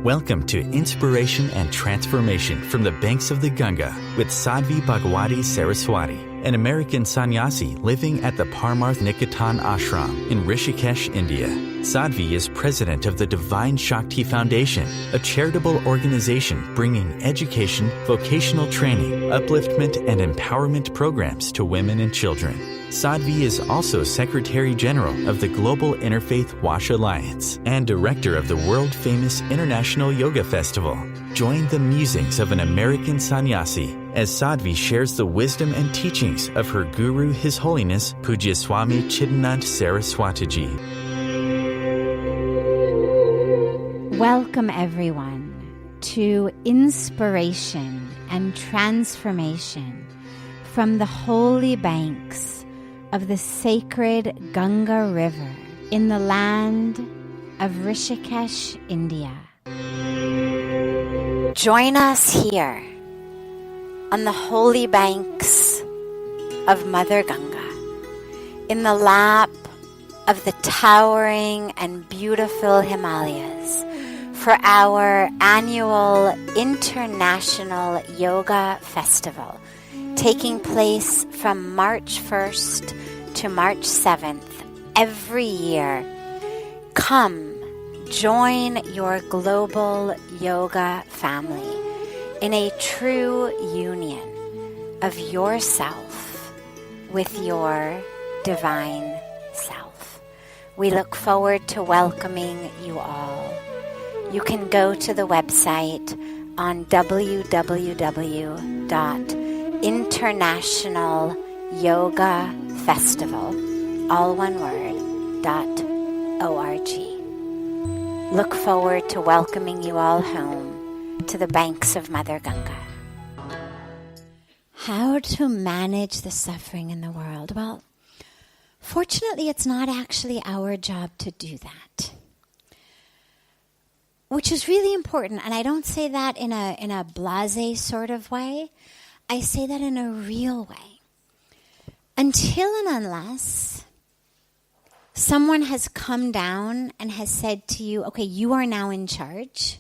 Welcome to Inspiration and Transformation from the Banks of the Ganga with Sadhvi Bhagawati Saraswati, an American sannyasi living at the Parmarth Niketan ashram in Rishikesh, India. Sadhvi is president of the Divine Shakti Foundation, a charitable organization bringing education, vocational training, upliftment, and empowerment programs to women and children. Sadhvi is also Secretary General of the Global Interfaith Wash Alliance and Director of the world-famous International Yoga Festival. Join the musings of an American sannyasi as Sadhvi shares the wisdom and teachings of her guru, His Holiness Pujya Swami Chidanand Saraswatiji. Welcome everyone to Inspiration and Transformation from the holy banks of the sacred Ganga River in the land of Rishikesh, India. Join us here on the holy banks of Mother Ganga, in the lap of the towering and beautiful Himalayas for our annual International Yoga Festival, taking place from March 1st to March 7th every year. Come, join your global yoga family in a true union of yourself with your divine self. We look forward to welcoming you all. You can go to the website on www.internationalyogafestival, all one word, .org. Look forward to welcoming you all home to the banks of Mother Ganga. How to manage the suffering in the world? Well, fortunately, it's not actually our job to do that, which is really important. And I don't say that in a blasé sort of way. I say that in a real way. Until and unless someone has come down and has said to you, okay, you are now in charge,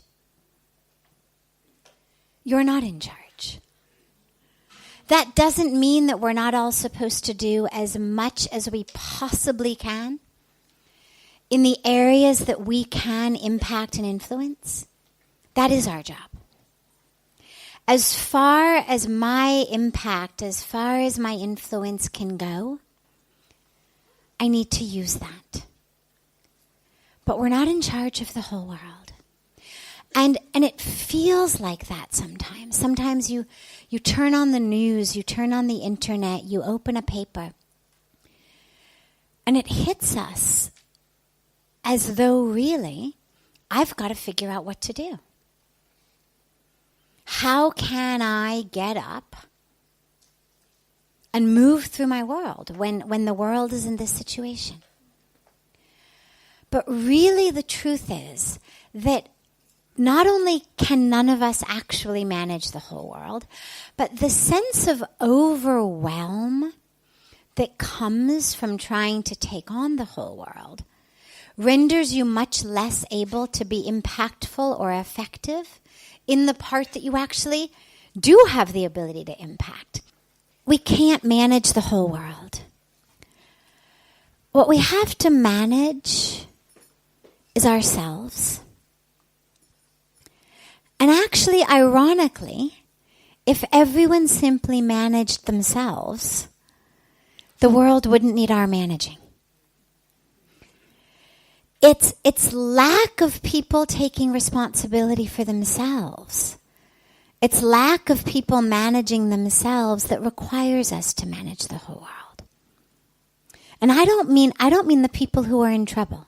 you're not in charge. That doesn't mean that we're not all supposed to do as much as we possibly can in the areas that we can impact and influence. That is our job. As far as my impact, as far as my influence can go, I need to use that. But we're not in charge of the whole world. And it feels like that sometimes. Sometimes you turn on the news, you turn on the internet, you open a paper, and it hits us as though really I've got to figure out what to do. How can I get up and move through my world when the world is in this situation? But really the truth is that not only can none of us actually manage the whole world, but the sense of overwhelm that comes from trying to take on the whole world renders you much less able to be impactful or effective in the part that you actually do have the ability to impact. We can't manage the whole world. What we have to manage is ourselves. And actually, ironically, if everyone simply managed themselves, the world wouldn't need our managing. It's lack of people taking responsibility for themselves. It's lack of people managing themselves that requires us to manage the whole world. And I don't mean the people who are in trouble.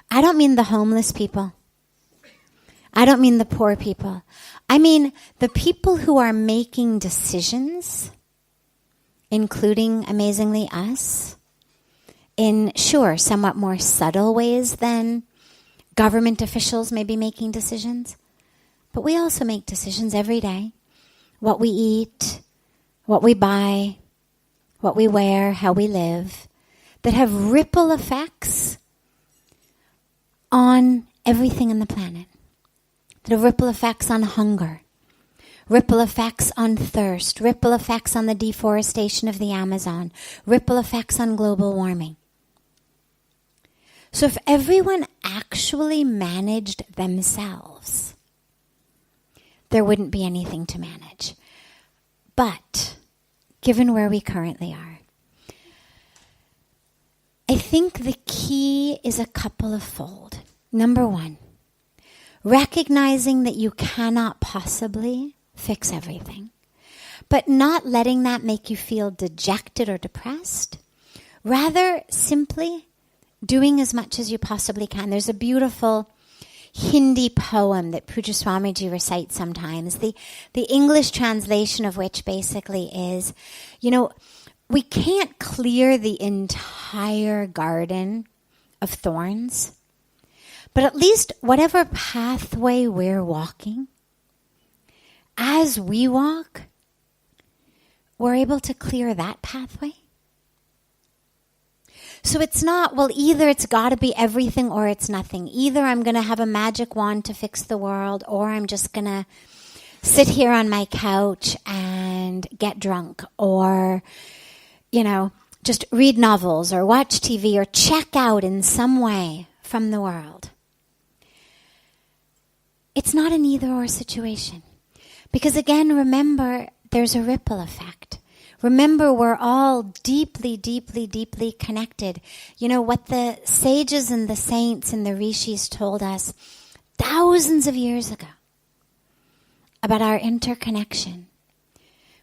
I don't mean the homeless people. I don't mean the poor people. I mean the people who are making decisions, including, amazingly, us, in, sure, somewhat more subtle ways than government officials may be making decisions. But we also make decisions every day. What we eat, what we buy, what we wear, how we live, that have ripple effects on everything on the planet. that have ripple effects on hunger, ripple effects on thirst, ripple effects on the deforestation of the Amazon, ripple effects on global warming. So if everyone actually managed themselves, there wouldn't be anything to manage. But given where we currently are, I think the key is a couple of fold. Number one, recognizing that you cannot possibly fix everything, but not letting that make you feel dejected or depressed. Rather, simply doing as much as you possibly can. There's a beautiful Hindi poem that Pujya Swamiji recites sometimes, the English translation of which basically is, we can't clear the entire garden of thorns, but at least whatever pathway we're walking, as we walk, we're able to clear that pathway. So it's not, well, either it's got to be everything or it's nothing. Either I'm going to have a magic wand to fix the world, or I'm just going to sit here on my couch and get drunk, or, just read novels or watch TV or check out in some way from the world. It's not an either or situation. Because again, remember, there's a ripple effect. Remember, we're all deeply, deeply, deeply connected. What the sages and the saints and the rishis told us thousands of years ago about our interconnection.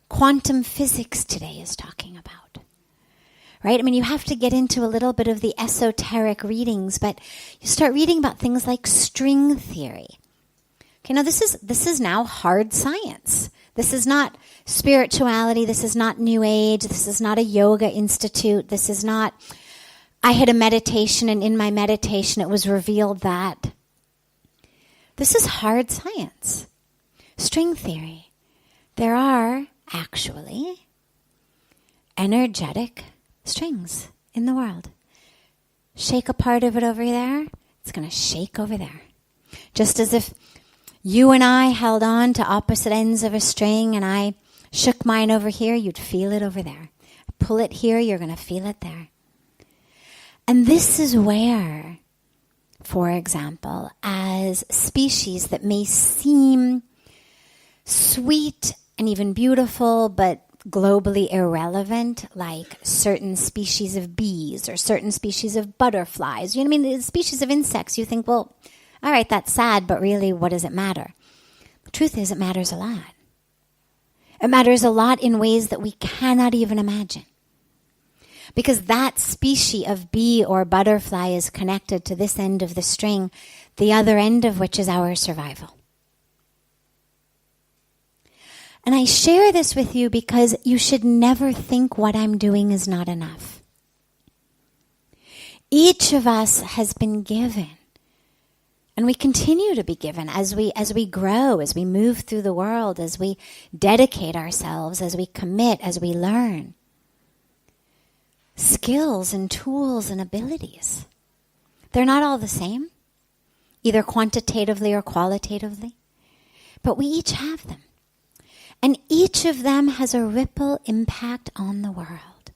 Quantum physics today is talking about. Right? You have to get into a little bit of the esoteric readings, but you start reading about things like string theory. Okay, now this is now hard science. This is not spirituality. This is not New Age. This is not a yoga institute. This is not, I had a meditation and in my meditation it was revealed that. This is hard science. String theory. There are actually energetic strings in the world. Shake a part of it over there, it's going to shake over there. Just as if you and I held on to opposite ends of a string and I shook mine over here, you'd feel it over there. Pull it here, you're going to feel it there. And this is where, for example, as species that may seem sweet and even beautiful, but globally irrelevant, like certain species of bees or certain species of butterflies, the species of insects, you think, well, all right, that's sad, but really, what does it matter? The truth is, it matters a lot. It matters a lot in ways that we cannot even imagine. Because that species of bee or butterfly is connected to this end of the string, the other end of which is our survival. And I share this with you because you should never think what I'm doing is not enough. Each of us has been given, and we continue to be given as we grow, as we move through the world, as we dedicate ourselves, as we commit, as we learn. Skills and tools and abilities. They're not all the same, either quantitatively or qualitatively, but we each have them. And each of them has a ripple impact on the world.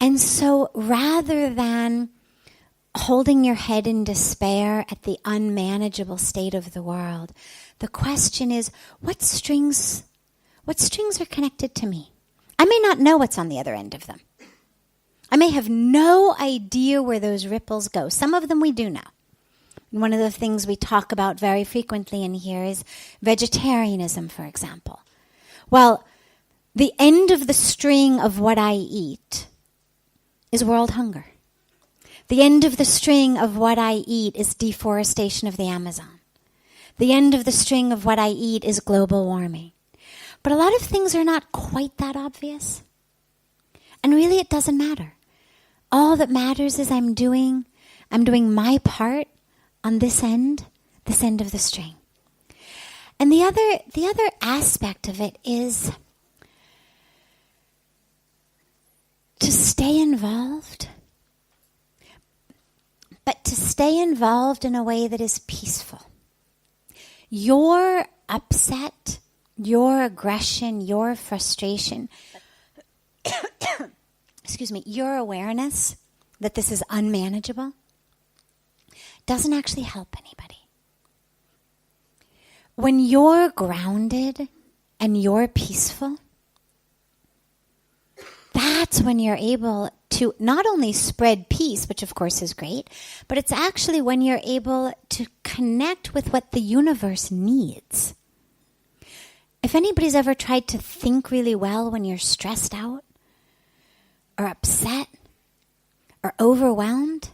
And so rather than holding your head in despair at the unmanageable state of the world, the question is, what strings are connected to me? I may not know what's on the other end of them. I may have no idea where those ripples go. Some of them we do know. And one of the things we talk about very frequently in here is vegetarianism, for example. Well, the end of the string of what I eat is world hunger. The end of the string of what I eat is deforestation of the Amazon. The end of the string of what I eat is global warming. But a lot of things are not quite that obvious. And really it doesn't matter. All that matters is I'm doing my part on this end of the string. And the other aspect of it is to stay involved, but to stay involved in a way that is peaceful. your upset, your aggression, your frustration, excuse me, your awareness that this is unmanageable doesn't actually help anybody. When you're grounded and you're peaceful, that's when you're able to not only spread peace, which of course is great, but it's actually when you're able to connect with what the universe needs. If anybody's ever tried to think really well when you're stressed out or upset or overwhelmed,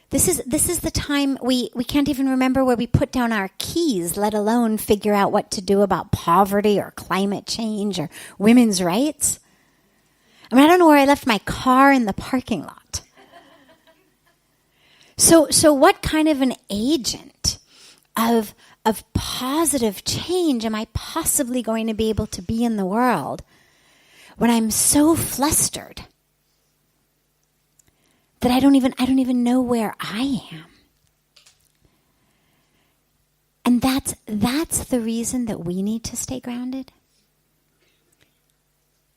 this is the time we can't even remember where we put down our keys, let alone figure out what to do about poverty or climate change or women's rights. I mean, I don't know where I left my car in the parking lot. So what kind of an agent of positive change am I possibly going to be able to be in the world when I'm so flustered that I don't even know where I am? And that's the reason that we need to stay grounded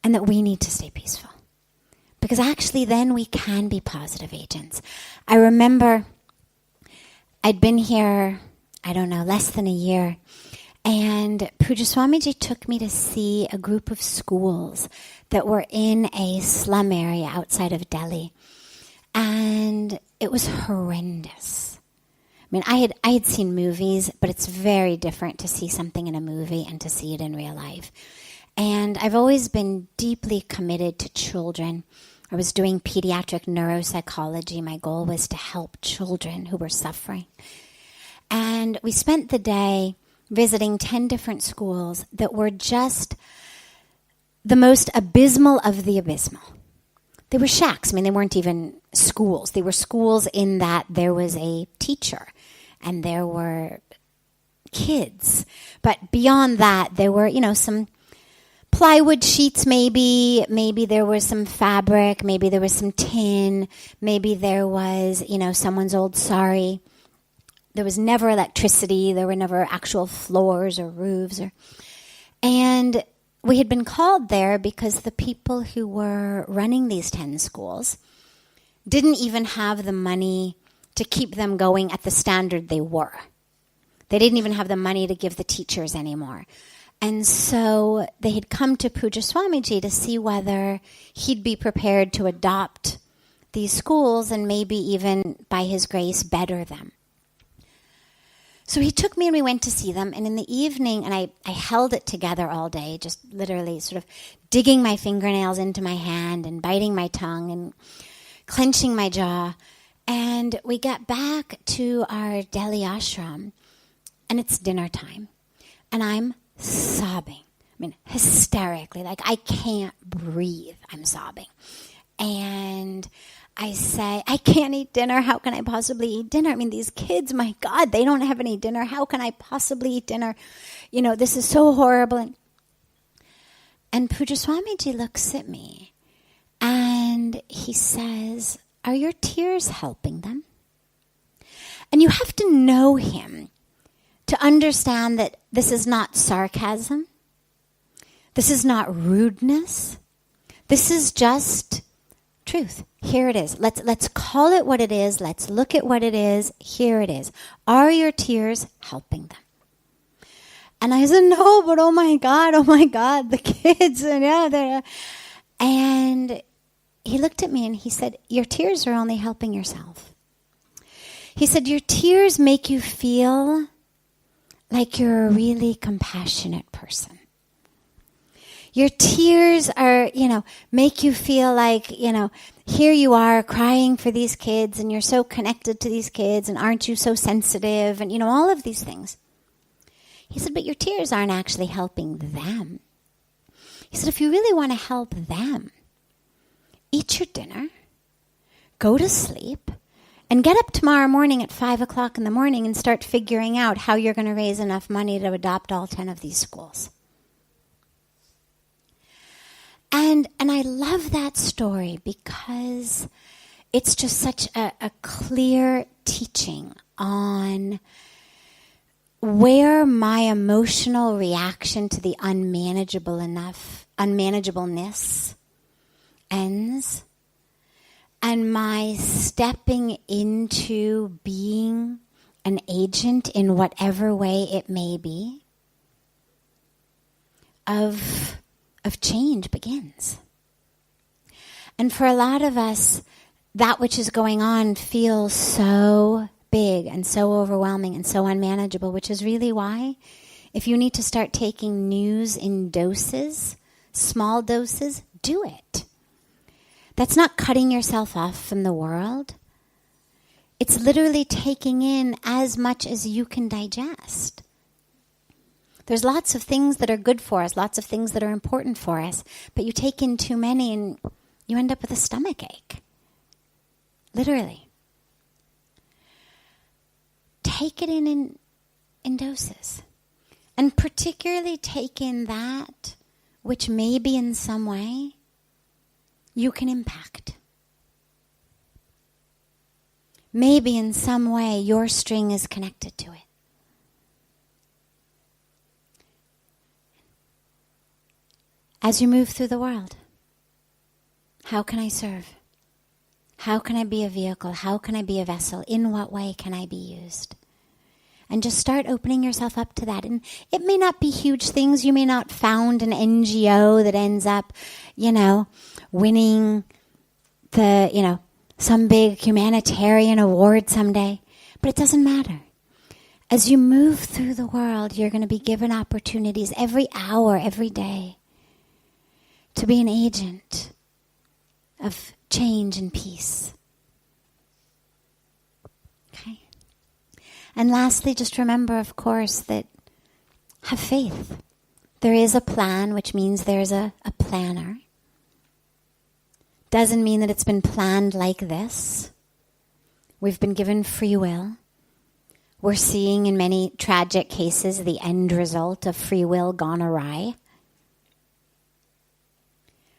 and that we need to stay peaceful. Because actually then we can be positive agents. I remember I'd been here, I don't know, less than a year, and Pujya Swamiji took me to see a group of schools that were in a slum area outside of Delhi. And it was horrendous. I mean, I had seen movies, but it's very different to see something in a movie and to see it in real life. And I've always been deeply committed to children. I was doing pediatric neuropsychology. My goal was to help children who were suffering. And we spent the day visiting 10 different schools that were just the most abysmal of the abysmal. They were shacks. I mean, they weren't even schools. They were schools in that there was a teacher and there were kids. But beyond that, there were, some plywood sheets maybe there was some fabric, maybe there was some tin, maybe there was, someone's old sari. There was never electricity, there were never actual floors or roofs. And we had been called there because the people who were running these 10 schools didn't even have the money to keep them going at the standard they were. They didn't even have the money to give the teachers anymore. And so they had come to Pujya Swamiji to see whether he'd be prepared to adopt these schools and maybe even, by his grace, better them. So he took me and we went to see them. And in the evening, and I held it together all day, just literally sort of digging my fingernails into my hand and biting my tongue and clenching my jaw. And we got back to our Delhi ashram, and it's dinner time. And I'm sobbing. I mean, hysterically. Like, I can't breathe. I'm sobbing. And I say, I can't eat dinner. How can I possibly eat dinner? I mean, these kids, my God, they don't have any dinner. How can I possibly eat dinner? This is so horrible. And Pujya Swamiji looks at me and he says, are your tears helping them? And you have to know him to understand that this is not sarcasm. This is not rudeness. This is just truth. Here it is. Let's call it what it is. Let's look at what it is. Here it is. Are your tears helping them? And I said, no, but oh my God, the kids. And he looked at me and he said, your tears are only helping yourself. He said, your tears make you feel like you're a really compassionate person. Your tears are, make you feel like, here you are crying for these kids and you're so connected to these kids and aren't you so sensitive and, all of these things. He said, but your tears aren't actually helping them. He said, if you really want to help them, eat your dinner, go to sleep, and get up tomorrow morning at 5 o'clock in the morning and start figuring out how you're going to raise enough money to adopt all 10 of these schools. And I love that story because it's just such a clear teaching on where my emotional reaction to the unmanageableness ends, and my stepping into being an agent in whatever way it may be of change begins. And for a lot of us, that which is going on feels so big and so overwhelming and so unmanageable, which is really why, if you need to start taking news in doses, small doses, do it. That's not cutting yourself off from the world. It's literally taking in as much as you can digest. There's lots of things that are good for us, lots of things that are important for us, but you take in too many and you end up with a stomach ache. Literally. Take it in doses. And particularly take in that which maybe in some way you can impact. Maybe in some way your string is connected to it. As you move through the world, how can I serve? How can I be a vehicle? How can I be a vessel? In what way can I be used? And just start opening yourself up to that. And it may not be huge things. You may not found an NGO that ends up, winning some big humanitarian award someday. But it doesn't matter. As you move through the world, you're going to be given opportunities every hour, every day, to be an agent of change and peace. Okay? And lastly, just remember, of course, that have faith. There is a plan, which means there's a planner. Doesn't mean that it's been planned like this. We've been given free will. We're seeing in many tragic cases the end result of free will gone awry.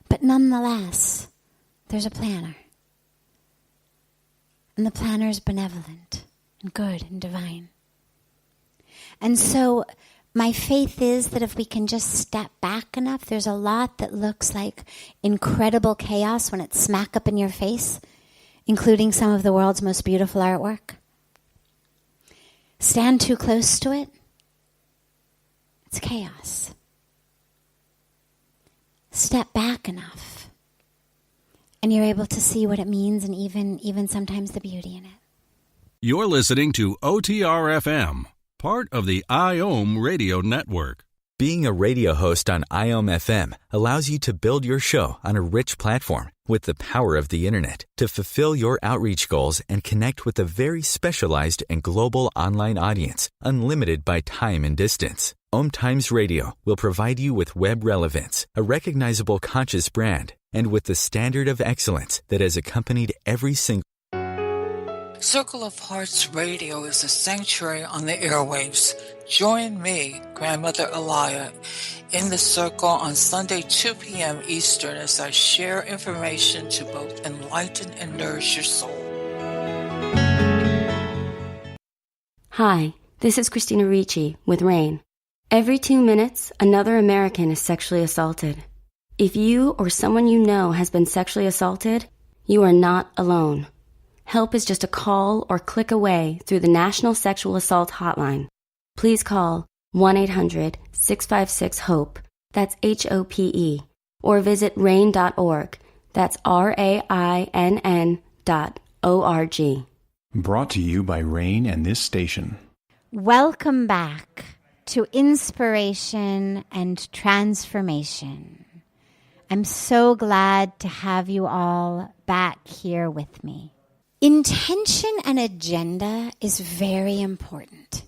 But nonetheless, there's a planner. And the planner is benevolent and good and divine. And so my faith is that if we can just step back enough, there's a lot that looks like incredible chaos when it's smack up in your face, including some of the world's most beautiful artwork. Stand too close to it, it's chaos. Step back enough, and you're able to see what it means and even sometimes the beauty in it. You're listening to OTR-FM, part of the IOM radio network. Being a radio host on IOM FM allows you to build your show on a rich platform with the power of the internet to fulfill your outreach goals and connect with a very specialized and global online audience, unlimited by time and distance. OMTimes Radio will provide you with web relevance, a recognizable conscious brand, and with the standard of excellence that has accompanied every single Circle of Hearts Radio is a sanctuary on the airwaves. Join me, Grandmother Alaya, in the circle on Sunday 2 p.m. Eastern as I share information to both enlighten and nourish your soul. Hi, this is Christina Ricci with RAIN. Every 2 minutes, another American is sexually assaulted. If you or someone you know has been sexually assaulted, you are not alone. Help is just a call or click away through the National Sexual Assault Hotline. Please call 1-800-656-HOPE, that's HOPE, or visit RAIN.org, that's RAINN.org. Brought to you by RAIN and this station. Welcome back to Inspiration and Transformation. I'm so glad to have you all back here with me. Intention and agenda is very important.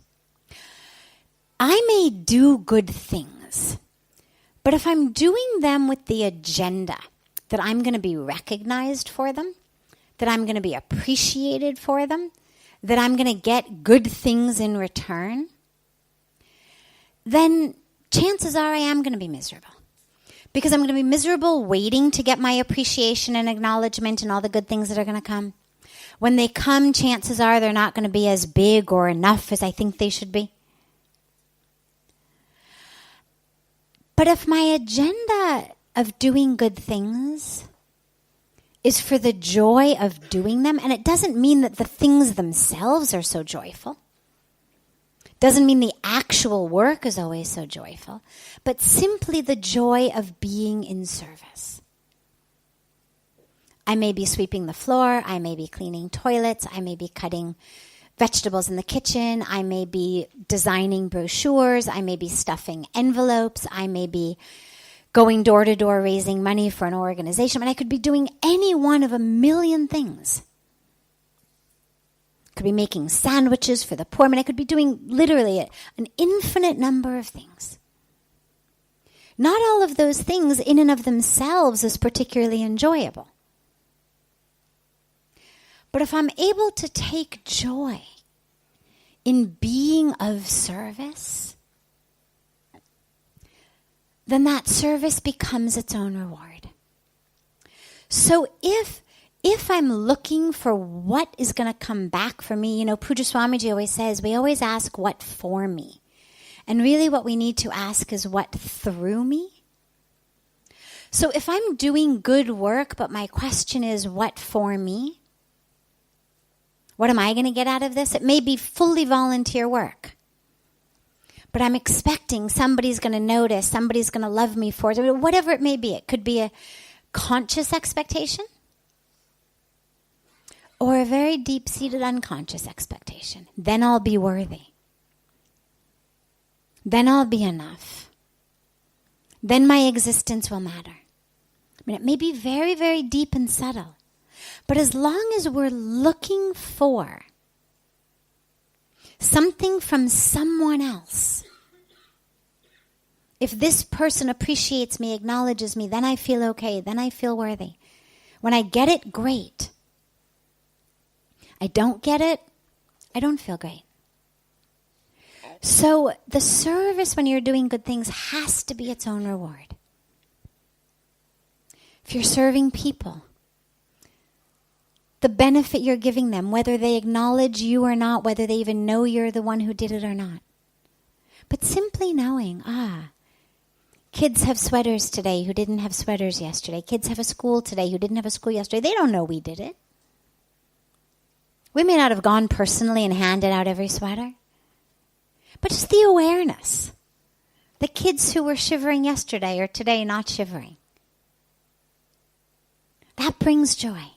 I may do good things, but if I'm doing them with the agenda that I'm going to be recognized for them, that I'm going to be appreciated for them, that I'm going to get good things in return, then chances are I am going to be miserable. Because I'm going to be miserable waiting to get my appreciation and acknowledgement and all the good things that are going to come. When they come, chances are they're not going to be as big or enough as I think they should be. But if my agenda of doing good things is for the joy of doing them, and it doesn't mean that the things themselves are so joyful, doesn't mean the actual work is always so joyful, but simply the joy of being in service. I may be sweeping the floor, I may be cleaning toilets, I may be cutting vegetables in the kitchen, I may be designing brochures, I may be stuffing envelopes, I may be going door to door raising money for an organization. I mean, I could be doing any one of a million things. Could be making sandwiches for the poor. I mean, I could be doing literally an infinite number of things. Not all of those things in and of themselves is particularly enjoyable. But if I'm able to take joy in being of service, then that service becomes its own reward. So if I'm looking for what is going to come back for me, you know, Pujya Swamiji always says, we always ask what for me. And really what we need to ask is what through me. So if I'm doing good work, but my question is what for me? What am I going to get out of this? It may be fully volunteer work. But I'm expecting somebody's going to notice, somebody's going to love me for it, whatever it may be. It could be a conscious expectation or a very deep-seated unconscious expectation. Then I'll be worthy. Then I'll be enough. Then my existence will matter. I mean, it may be very, very deep and subtle. But as long as we're looking for something from someone else, if this person appreciates me, acknowledges me, then I feel okay, then I feel worthy. When I get it, great. I don't get it, I don't feel great. So the service when you're doing good things has to be its own reward. If you're serving people, the benefit you're giving them, whether they acknowledge you or not, whether they even know you're the one who did it or not. But simply knowing, kids have sweaters today who didn't have sweaters yesterday. Kids have a school today who didn't have a school yesterday. They don't know we did it. We may not have gone personally and handed out every sweater. But just the awareness. The kids who were shivering yesterday or today not shivering. That brings joy.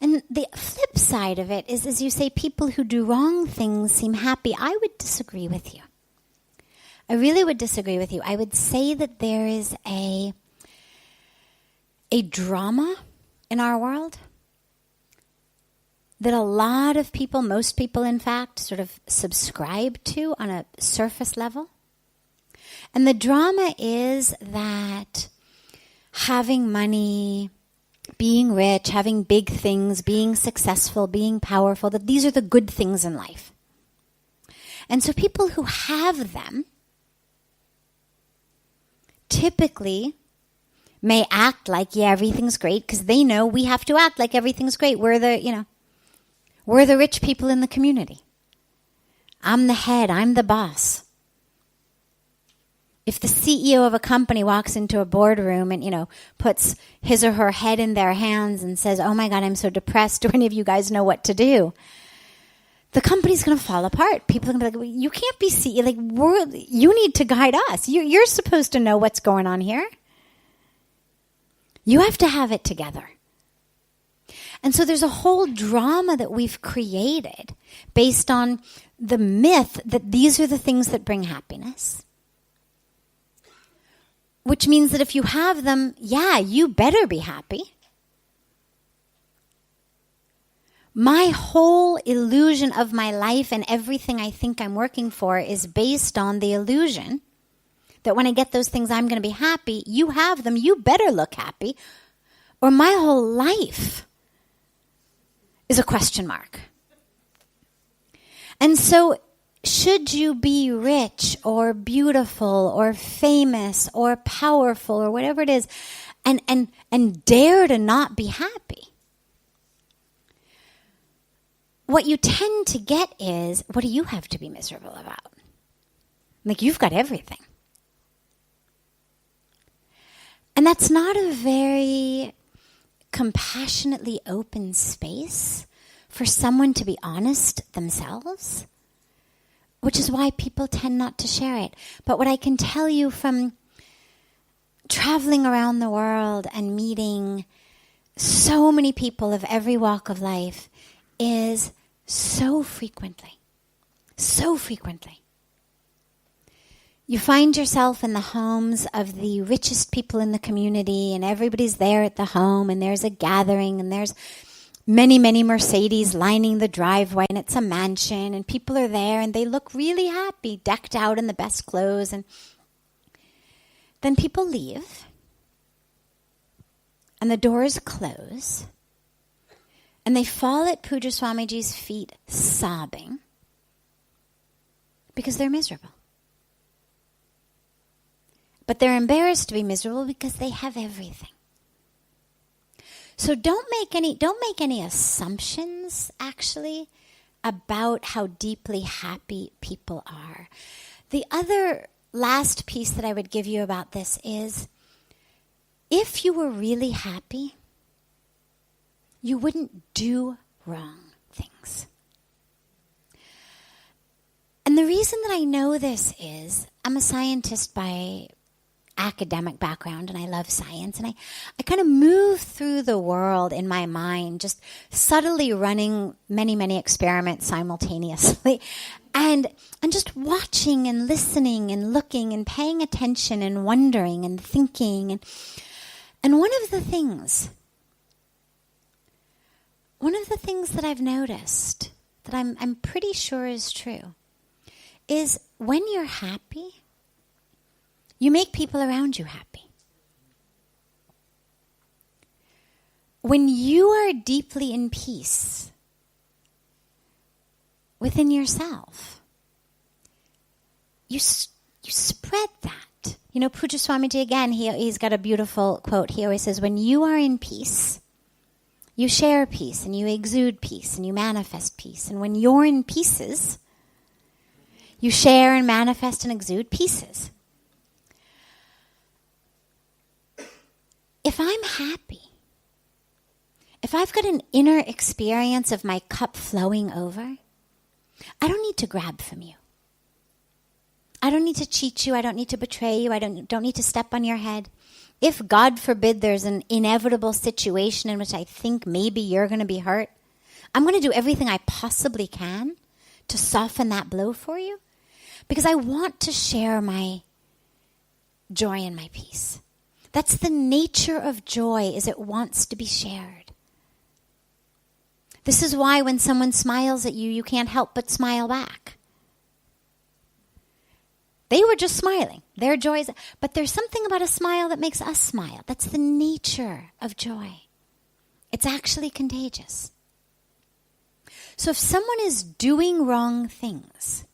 And the flip side of it is, as you say, people who do wrong things seem happy. I would disagree with you. I really would disagree with you. I would say that there is a drama in our world that a lot of people, most people in fact, sort of subscribe to on a surface level. And the drama is that having money, being rich, having big things, being successful, being powerful, that these are the good things in life. And so people who have them typically may act like, yeah, everything's great, because they know we have to act like everything's great. We're the rich people in the community. I'm the head, I'm the boss. If the CEO of a company walks into a boardroom and, puts his or her head in their hands and says, oh my God, I'm so depressed, do any of you guys know what to do? The company's going to fall apart. People are going to be like, well, you can't be CEO. You need to guide us. You're supposed to know what's going on here. You have to have it together. And so there's a whole drama that we've created based on the myth that these are the things that bring happiness. Which means that if you have them, yeah, you better be happy. My whole illusion of my life and everything I think I'm working for is based on the illusion that when I get those things, I'm going to be happy. You have them, you better look happy. Or my whole life is a question mark. And so should you be rich or beautiful or famous or powerful or whatever it is and dare to not be happy? What you tend to get is, what do you have to be miserable about? Like, you've got everything. And that's not a very compassionately open space for someone to be honest themselves, which is why people tend not to share it. But what I can tell you from traveling around the world and meeting so many people of every walk of life is so frequently, you find yourself in the homes of the richest people in the community, and everybody's there at the home, and there's a gathering, and there's many, many Mercedes lining the driveway, and it's a mansion, and people are there, and they look really happy, decked out in the best clothes, and then people leave, and the doors close, and they fall at Pujya Swamiji's feet sobbing because they're miserable. But they're embarrassed to be miserable because they have everything. So don't make any assumptions, actually, about how deeply happy people are. The other last piece that I would give you about this is, if you were really happy, you wouldn't do wrong things. And the reason that I know this is, I'm a scientist by academic background, and I love science, and I kind of move through the world in my mind, just subtly running many, many experiments simultaneously, and just watching and listening and looking and paying attention and wondering and thinking. And one of the things that I've noticed that I'm pretty sure is true is, when you're happy, you make people around you happy. When you are deeply in peace within yourself, you spread that. You know, Pujya Swamiji, again, he's got a beautiful quote. He always says, when you are in peace, you share peace, and you exude peace, and you manifest peace. And when you're in pieces, you share and manifest and exude pieces. If I'm happy, if I've got an inner experience of my cup flowing over, I don't need to grab from you. I don't need to cheat you. I don't need to betray you. I don't need to step on your head. If, God forbid, there's an inevitable situation in which I think maybe you're going to be hurt, I'm going to do everything I possibly can to soften that blow for you, because I want to share my joy and my peace. That's the nature of joy, is it wants to be shared. This is why when someone smiles at you, you can't help but smile back. They were just smiling. Their joy is, but there's something about a smile that makes us smile. That's the nature of joy. It's actually contagious. So if someone is doing wrong things,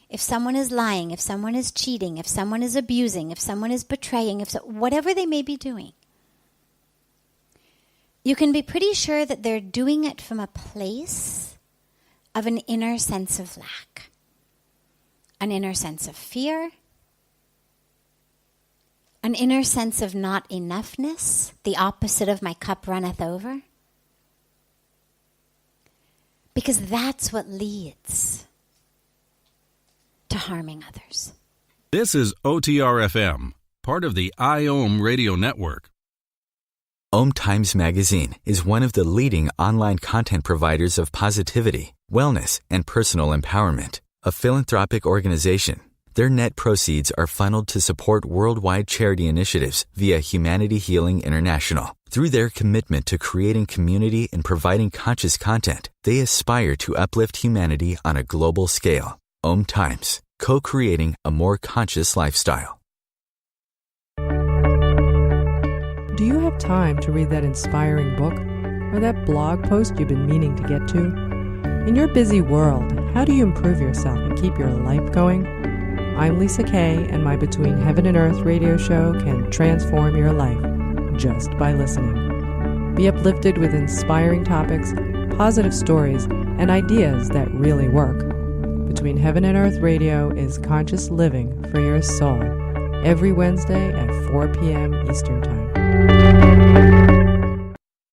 if someone is lying, if someone is cheating, if someone is abusing, if someone is betraying, whatever they may be doing, you can be pretty sure that they're doing it from a place of an inner sense of lack, an inner sense of fear, an inner sense of not enoughness, the opposite of my cup runneth over. Because that's what leads to harming others. This is OTR-FM, part of the IOM radio network. OMTimes magazine is one of the leading online content providers of positivity, wellness, and personal empowerment. A philanthropic organization, their net proceeds are funneled to support worldwide charity initiatives via Humanity Healing International. Through their commitment to creating community and providing conscious content, they aspire to uplift humanity on a global scale. OMTimes, co-creating a more conscious lifestyle. Do you have time to read that inspiring book or that blog post you've been meaning to get to? In your busy world, how do you improve yourself and keep your life going? I'm Lisa Kay, and my Between Heaven and Earth radio show can transform your life just by listening. Be uplifted with inspiring topics, positive stories, and ideas that really work. Between Heaven and Earth Radio is conscious living for your soul. every Wednesday at 4 p.m. Eastern Time.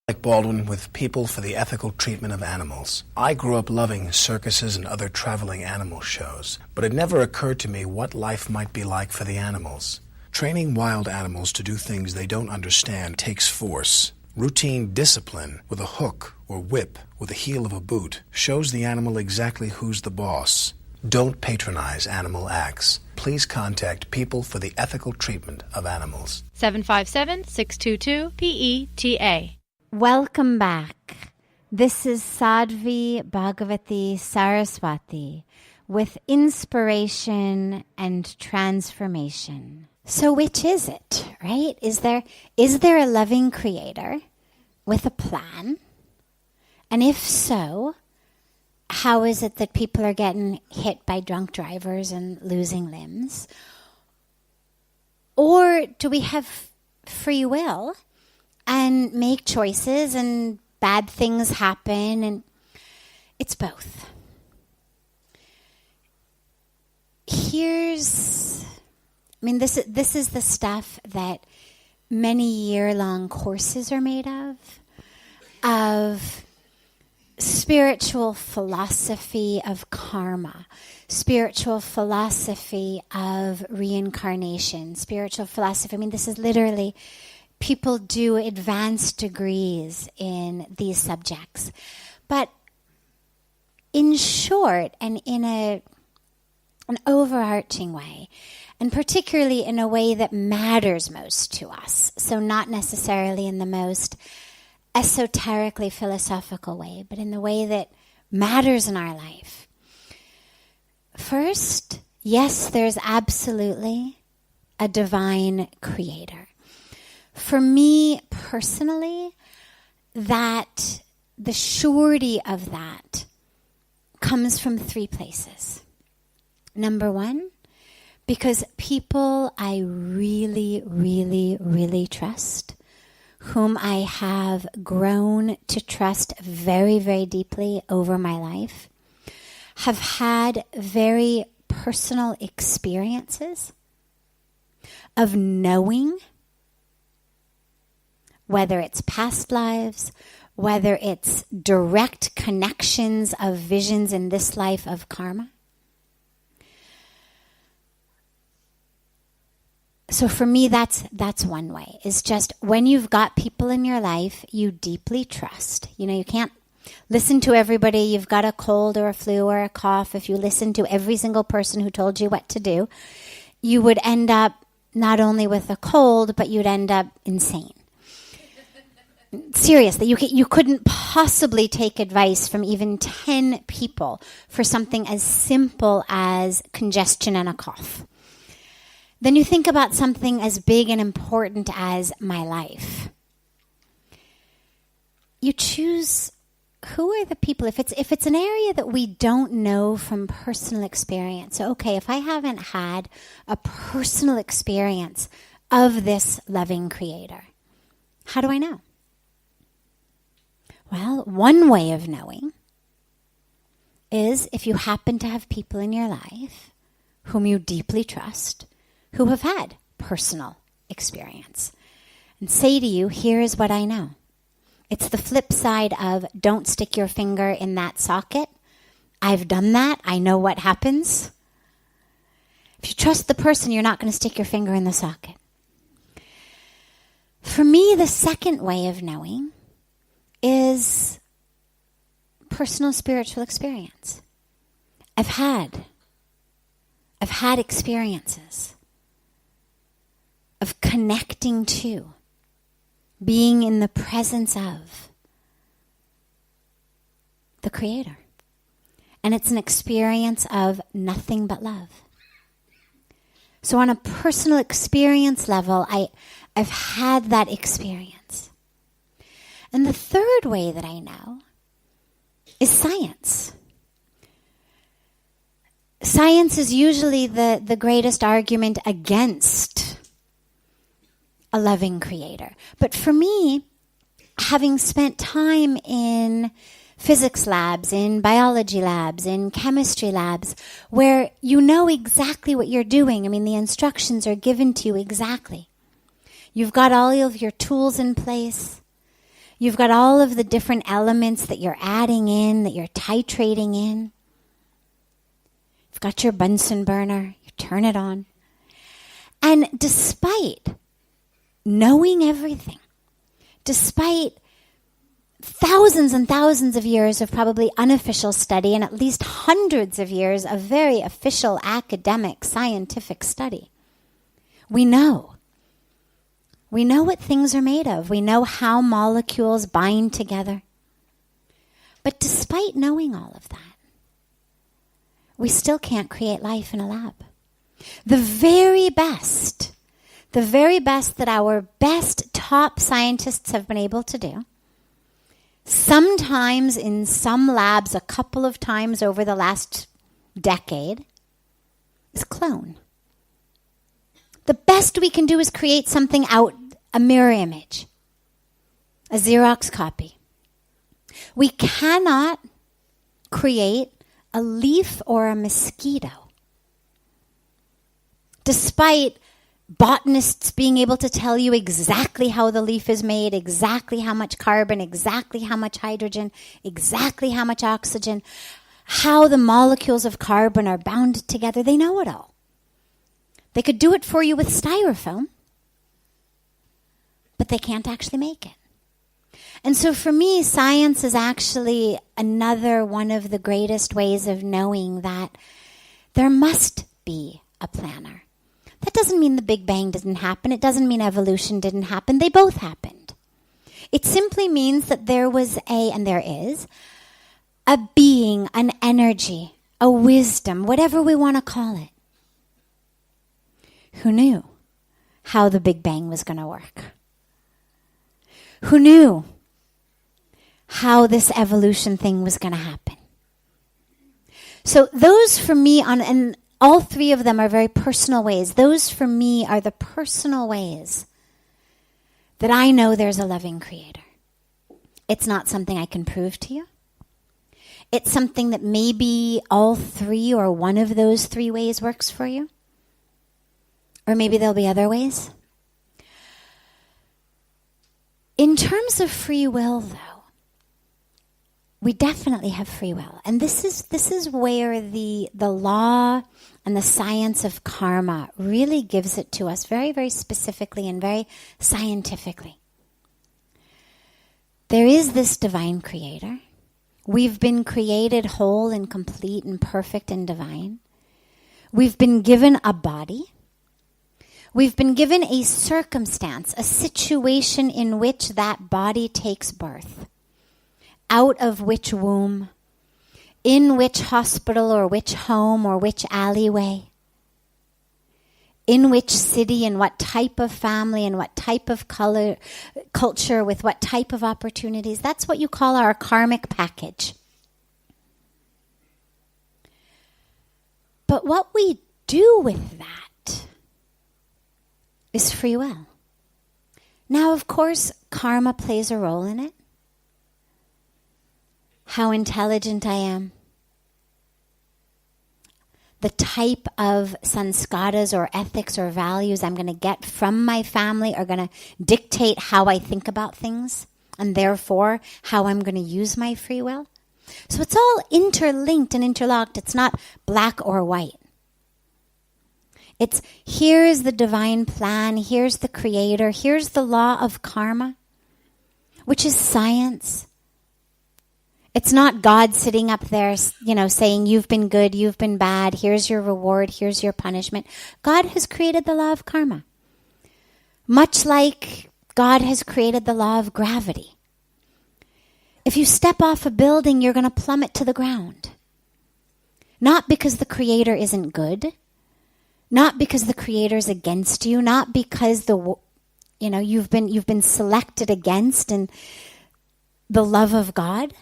Like Baldwin with People for the Ethical Treatment of Animals. I grew up loving circuses and other traveling animal shows, but it never occurred to me what life might be like for the animals. Training wild animals to do things they don't understand takes force. Routine discipline with a hook or whip with the heel of a boot shows the animal exactly who's the boss. Don't patronize animal acts. Please contact People for the Ethical Treatment of Animals. 757-622-PETA. Welcome back. This is Sadhvi Bhagawati Saraswati with inspiration and transformation. So which is it, right? Is there a loving creator with a plan? And if so, how is it that people are getting hit by drunk drivers and losing limbs? Or do we have free will and make choices and bad things happen? And it's both. This is the stuff that many year-long courses are made of spiritual philosophy of karma, spiritual philosophy of reincarnation, spiritual philosophy. This is literally, people do advanced degrees in these subjects. But in short, and in an overarching way, and particularly in a way that matters most to us, so not necessarily in the most esoterically philosophical way, but in the way that matters in our life. First, yes, there's absolutely a divine creator. For me personally, that the surety of that comes from three places. Number one, because people I really, really, really trust, whom I have grown to trust very, very deeply over my life, have had very personal experiences of knowing, whether it's past lives, whether it's direct connections of visions in this life of karma. So for me, that's one way. Is just when you've got people in your life you deeply trust. You can't listen to everybody. You've got a cold or a flu or a cough. If you listen to every single person who told you what to do, you would end up not only with a cold, but you'd end up insane. Seriously, you couldn't possibly take advice from even 10 people for something as simple as congestion and a cough. Then you think about something as big and important as my life. You choose who are the people. If it's an area that we don't know from personal experience, so okay, if I haven't had a personal experience of this loving creator, how do I know? Well, one way of knowing is if you happen to have people in your life whom you deeply trust, who have had personal experience, and say to you, here is what I know. It's the flip side of don't stick your finger in that socket. I've done that. I know what happens. If you trust the person, you're not going to stick your finger in the socket. For me, the second way of knowing is personal spiritual experience. I've had experiences of connecting to, being in the presence of the Creator. And it's an experience of nothing but love. So on a personal experience level, I've had that experience. And the third way that I know is science. Science is usually the greatest argument against a loving creator. But for me, having spent time in physics labs, in biology labs, in chemistry labs, where you know exactly what you're doing. I mean, the instructions are given to you exactly. You've got all of your tools in place. You've got all of the different elements that you're adding in, that you're titrating in. You've got your Bunsen burner. You turn it on. And despite knowing everything, despite thousands and thousands of years of probably unofficial study and at least hundreds of years of very official academic scientific study, we know what things are made of. We know how molecules bind together. But despite knowing all of that, we still can't create life in a lab. The very best that our best top scientists have been able to do, sometimes in some labs a couple of times over the last decade, is clone. The best we can do is create something out, a mirror image, a Xerox copy. We cannot create a leaf or a mosquito. Despite botanists being able to tell you exactly how the leaf is made, exactly how much carbon, exactly how much hydrogen, exactly how much oxygen, how the molecules of carbon are bound together, they know it all. They could do it for you with styrofoam, but they can't actually make it. And so for me, science is actually another one of the greatest ways of knowing that there must be a planner. That doesn't mean the Big Bang didn't happen. It doesn't mean evolution didn't happen. They both happened. It simply means that there was and there is, a being, an energy, a wisdom, whatever we want to call it, who knew how the Big Bang was going to work. Who knew how this evolution thing was going to happen. So those for me, and all three of them are very personal ways. Those for me are the personal ways that I know there's a loving creator. It's not something I can prove to you. It's something that maybe all three or one of those three ways works for you. Or maybe there'll be other ways. In terms of free will, though, we definitely have free will. And this is where the law and the science of karma really gives it to us very, very specifically and very scientifically. There is this divine creator. We've been created whole and complete and perfect and divine. We've been given a body. We've been given a circumstance, a situation in which that body takes birth. Out of which womb, in which hospital or which home or which alleyway, in which city and what type of family and what type of culture with what type of opportunities. That's what you call our karmic package. But what we do with that is free will. Now, of course, karma plays a role in it. How intelligent I am. The type of sanskaras or ethics or values I'm going to get from my family are going to dictate how I think about things and therefore how I'm going to use my free will. So it's all interlinked and interlocked. It's not black or white. It's here's the divine plan, here's the creator, here's the law of karma, which is science. It's not God sitting up there, saying you've been good, you've been bad, here's your reward, here's your punishment. God has created the law of karma. Much like God has created the law of gravity. If you step off a building, you're going to plummet to the ground. Not because the Creator isn't good, not because the Creator's against you, not because you've been selected against in the love of God.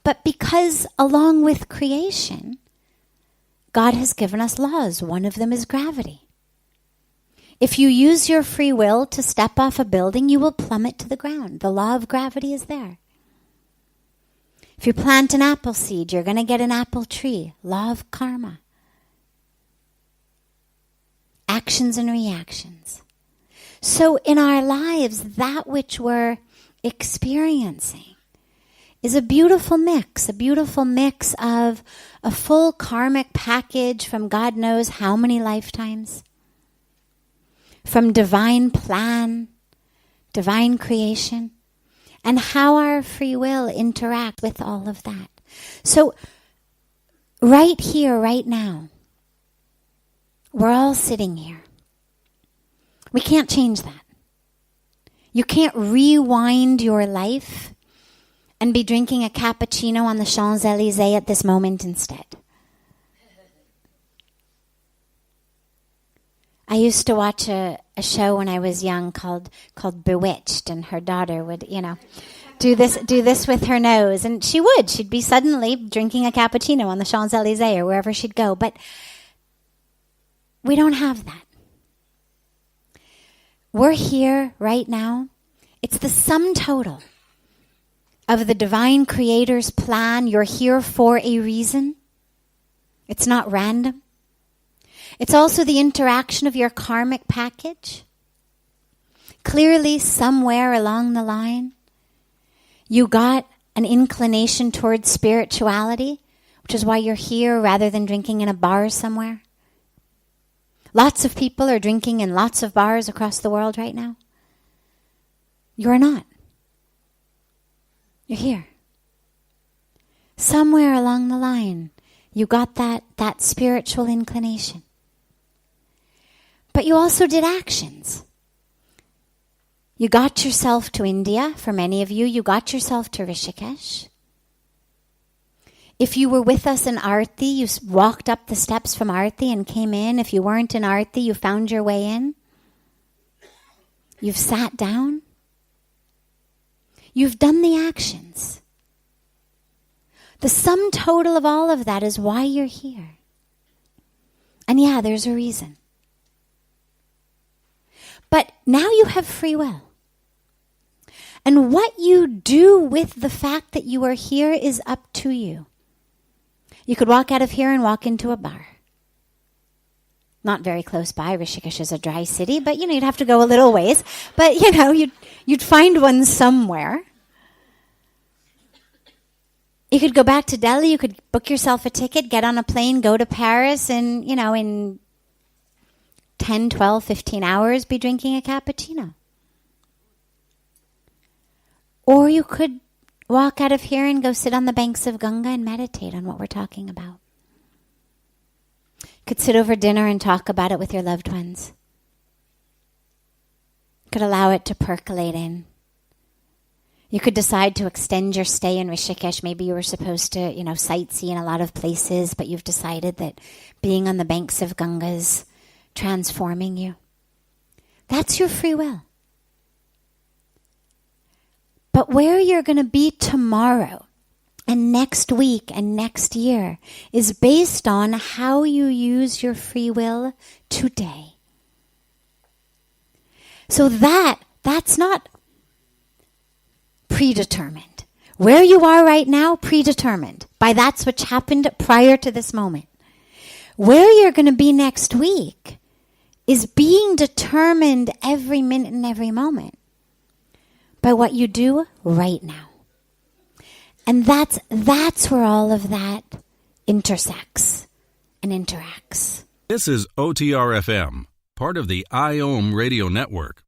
But because along with creation, God has given us laws. One of them is gravity. If you use your free will to step off a building, you will plummet to the ground. The law of gravity is there. If you plant an apple seed, you're going to get an apple tree. Law of karma. Actions and reactions. So in our lives, that which we're experiencing is a beautiful mix of a full karmic package from God knows how many lifetimes, from divine plan, divine creation, and how our free will interact with all of that. So right here, right now, we're all sitting here. We can't change that. You can't rewind your life and be drinking a cappuccino on the Champs-Élysées at this moment instead. I used to watch a show when I was young called Bewitched, and her daughter would, do this with her nose, and she'd be suddenly drinking a cappuccino on the Champs-Élysées or wherever she'd go, but we don't have that. We're here right now. It's the sum total of the divine creator's plan. You're here for a reason. It's not random. It's also the interaction of your karmic package. Clearly, somewhere along the line, you got an inclination towards spirituality, which is why you're here rather than drinking in a bar somewhere. Lots of people are drinking in lots of bars across the world right now. You're not. You're here. Somewhere along the line, you got that spiritual inclination. But you also did actions. You got yourself to India. For many of you, you got yourself to Rishikesh. If you were with us in Aarti, you walked up the steps from Aarti and came in. If you weren't in Aarti, you found your way in. You've sat down. You've done the actions. The sum total of all of that is why you're here. And yeah, there's a reason. But now you have free will. And what you do with the fact that you are here is up to you. You could walk out of here and walk into a bar. Not very close by. Rishikesh is a dry city, but you'd have to go a little ways. But you'd find one somewhere. You could go back to Delhi, you could book yourself a ticket, get on a plane, go to Paris, and in 10, 12, 15 hours be drinking a cappuccino. Or you could walk out of here and go sit on the banks of Ganga and meditate on what we're talking about. You could sit over dinner and talk about it with your loved ones. You could allow it to percolate in. You could decide to extend your stay in Rishikesh. Maybe you were supposed to, sightsee in a lot of places, but you've decided that being on the banks of Ganga is transforming you. That's your free will. But where you're going to be tomorrow and next week and next year is based on how you use your free will today. So that's not predetermined. Where you are right now, predetermined by that's which happened prior to this moment. Where you're going to be next week is being determined every minute and every moment by what you do right now. And that's where all of that intersects and interacts. This is OTR-FM, part of the IOM radio network.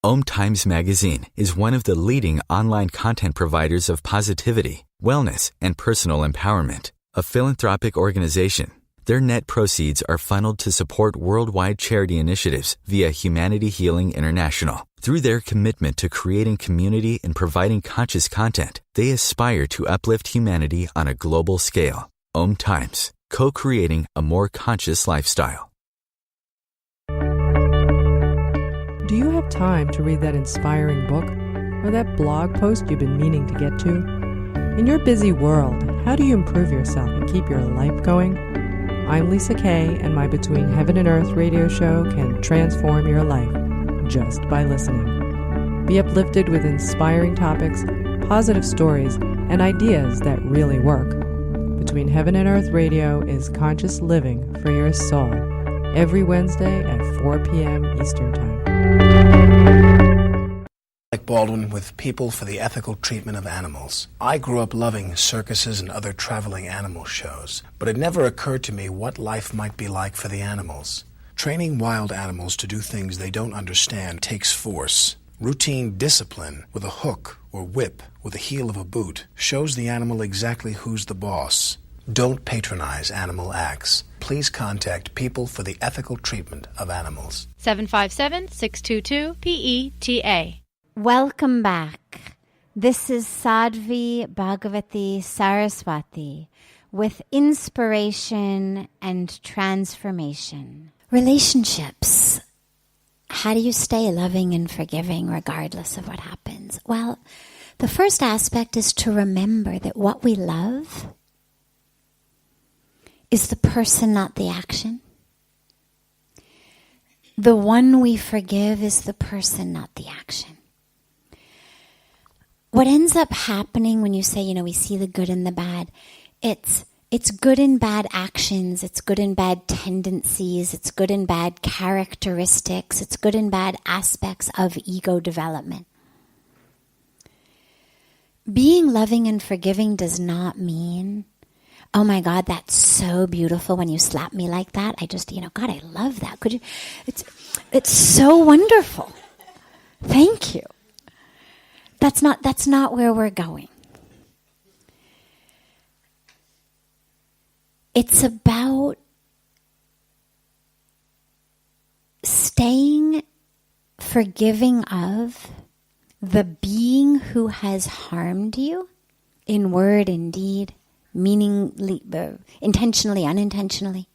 OMTimes magazine is one of the leading online content providers of positivity, wellness, and personal empowerment. A philanthropic organization, their net proceeds are funneled to support worldwide charity initiatives via Humanity Healing International. Through their commitment to creating community and providing conscious content, they aspire to uplift humanity on a global scale. OMTimes, co-creating a more conscious lifestyle. Do you have time to read that inspiring book or that blog post you've been meaning to get to? In your busy world, how do you improve yourself and keep your life going? I'm Lisa Kay, and my Between Heaven and Earth radio show can transform your life just by listening. Be uplifted with inspiring topics, positive stories, and ideas that really work. Between Heaven and Earth Radio is Conscious Living for Your Soul, every Wednesday at 4 p.m. Eastern Time. Like Baldwin with People for the Ethical Treatment of Animals. I grew up loving circuses and other traveling animal shows, but it never occurred to me what life might be like for the animals. Training wild animals to do things they don't understand takes force. Routine discipline with a hook or whip with the heel of a boot shows the animal exactly who's the boss. Don't patronize animal acts. Please contact People for the Ethical Treatment of Animals. 757-622-PETA. Welcome back. This is Sadhvi Bhagawati Saraswati with inspiration and transformation. Relationships. How do you stay loving and forgiving regardless of what happens? Well, the first aspect is to remember that what we love is the person, not the action. The one we forgive is the person, not the action. What ends up happening when you say, we see the good and the bad, it's good and bad actions, it's good and bad tendencies, it's good and bad characteristics, it's good and bad aspects of ego development. Being loving and forgiving does not mean, oh my God, that's so beautiful when you slap me like that. God, I love that. Could you? It's so wonderful. Thank you. That's not where we're going. It's about staying forgiving of the being who has harmed you in word and deed, meaningly, intentionally, unintentionally.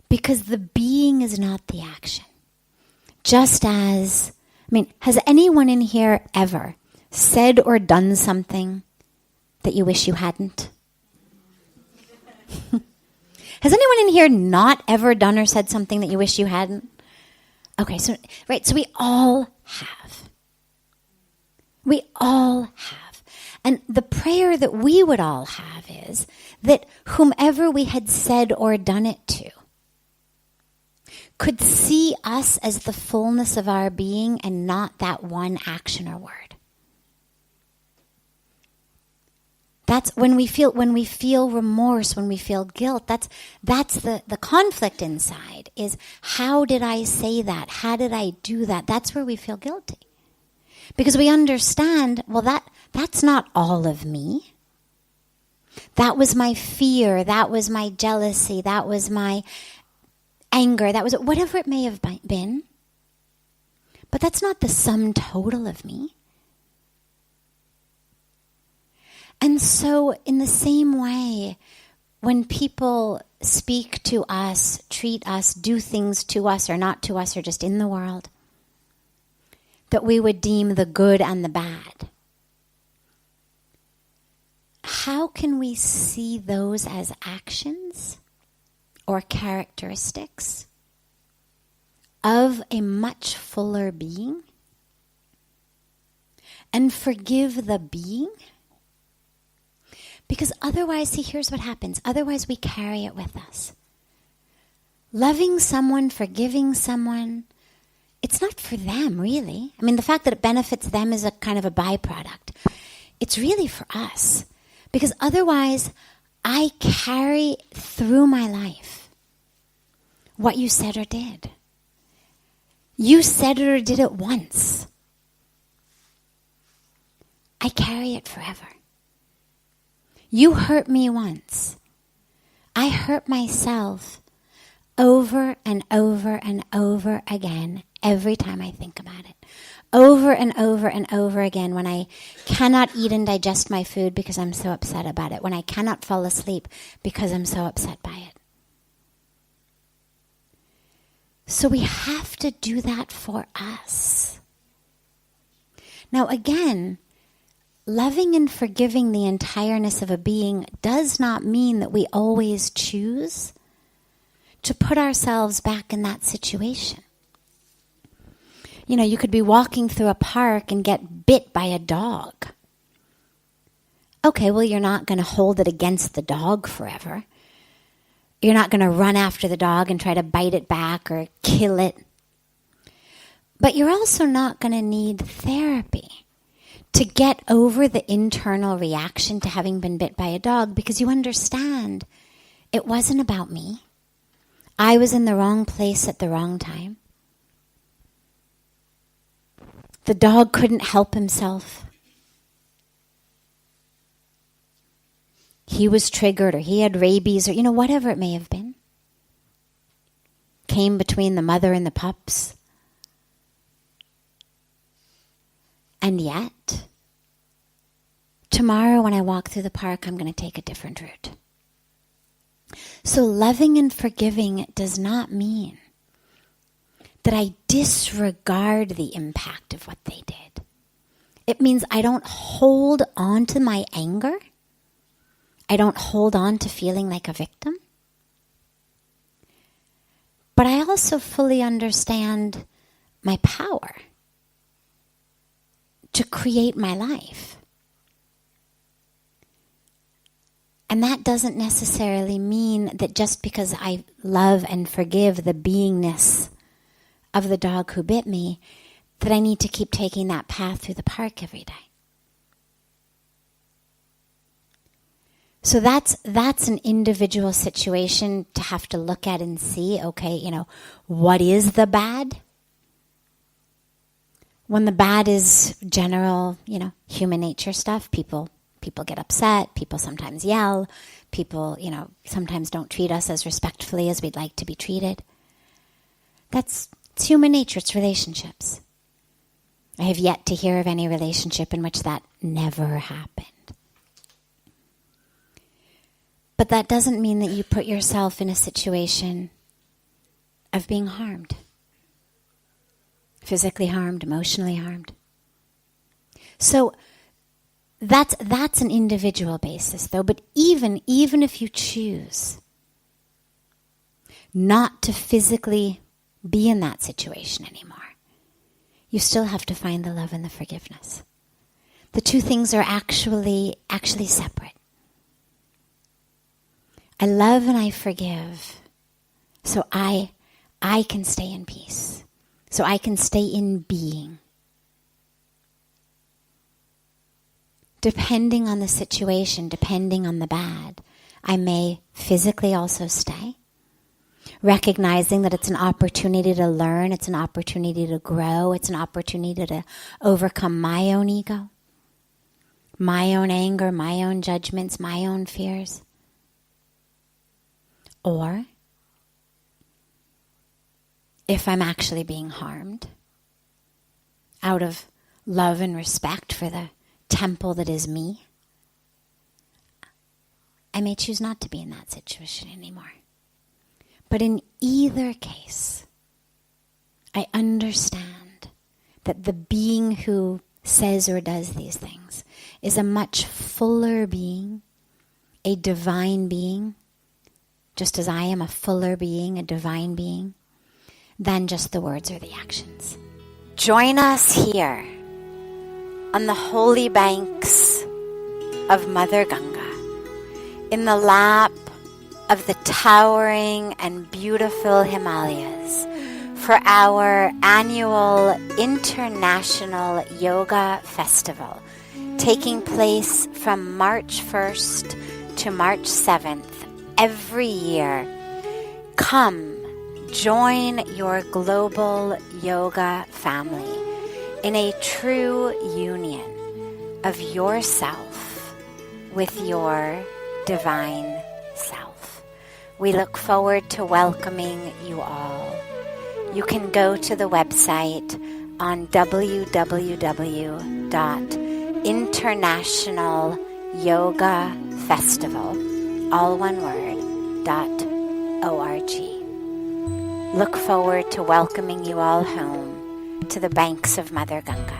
Because the being is not the action. Just as, has anyone in here ever said or done something that you wish you hadn't? Has anyone in here not ever done or said something that you wish you hadn't? Okay, so we all have. We all have. And the prayer that we would all have is that whomever we had said or done it to could see us as the fullness of our being and not that one action or word. That's when we feel remorse, when we feel guilt, that's the conflict inside is, how did I say that? How did I do that? That's where we feel guilty. Because we understand, well, that's not all of me. That was my fear, that was my jealousy, that was my anger, that was whatever it may have been. But that's not the sum total of me. And so in the same way, when people speak to us, treat us, do things to us or not to us or just in the world, that we would deem the good and the bad, how can we see those as actions or characteristics of a much fuller being and forgive the being? Because otherwise, see, here's what happens. Otherwise, we carry it with us. Loving someone, forgiving someone, it's not for them, really. The fact that it benefits them is a kind of a byproduct. It's really for us. Because otherwise, I carry through my life what you said or did. You said it or did it once. I carry it forever. You hurt me once. I hurt myself over and over and over again every time I think about it. Over and over and over again when I cannot eat and digest my food because I'm so upset about it. When I cannot fall asleep because I'm so upset by it. So we have to do that for us. Now again, loving and forgiving the entireness of a being does not mean that we always choose to put ourselves back in that situation. You could be walking through a park and get bit by a dog. Okay, well, you're not going to hold it against the dog forever. You're not going to run after the dog and try to bite it back or kill it. But you're also not going to need therapy to get over the internal reaction to having been bit by a dog, because you understand it wasn't about me. I was in the wrong place at the wrong time. The dog couldn't help himself. He was triggered, or he had rabies, or whatever it may have been. Came between the mother and the pups. And yet, tomorrow when I walk through the park, I'm going to take a different route. So loving and forgiving does not mean that I disregard the impact of what they did. It means I don't hold on to my anger. I don't hold on to feeling like a victim. But I also fully understand my power to create my life. And that doesn't necessarily mean that just because I love and forgive the beingness of the dog who bit me, that I need to keep taking that path through the park every day. So that's an individual situation to have to look at and see, okay, what is the bad? When the bad is general, human nature stuff, people get upset, people sometimes yell, people, sometimes don't treat us as respectfully as we'd like to be treated. It's human nature, it's relationships. I have yet to hear of any relationship in which that never happened. But that doesn't mean that you put yourself in a situation of being harmed. Physically harmed, emotionally harmed. So that's an individual basis, though. But even if you choose not to physically be in that situation anymore, you still have to find the love and the forgiveness. The two things are actually separate. I love and I forgive so I can stay in peace. So I can stay in being. Depending on the situation, depending on the bad, I may physically also stay, recognizing that it's an opportunity to learn, it's an opportunity to grow, it's an opportunity to overcome my own ego, my own anger, my own judgments, my own fears. Or, if I'm actually being harmed, out of love and respect for the temple that is me, I may choose not to be in that situation anymore. But in either case, I understand that the being who says or does these things is a much fuller being, a divine being, just as I am a fuller being, a divine being, than just the words or the actions. Join us here on the holy banks of Mother Ganga, in the lap of the towering and beautiful Himalayas, for our annual International Yoga Festival, taking place from March 1st to March 7th every year. Come, join your global yoga family in a true union of yourself with your divine self. We look forward to welcoming you all. You can go to the website on www.internationalyogafestival, all one word, .org. Look forward to welcoming you all home to the banks of Mother Ganga.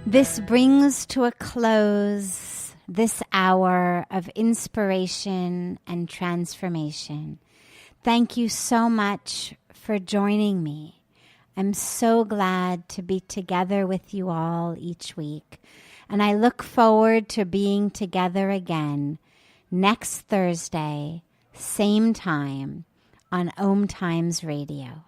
This brings to a close this hour of inspiration and transformation. Thank you so much for joining me I'm so glad to be together with you all each week. And I look forward to being together again next Thursday, same time, on OMTimes Radio.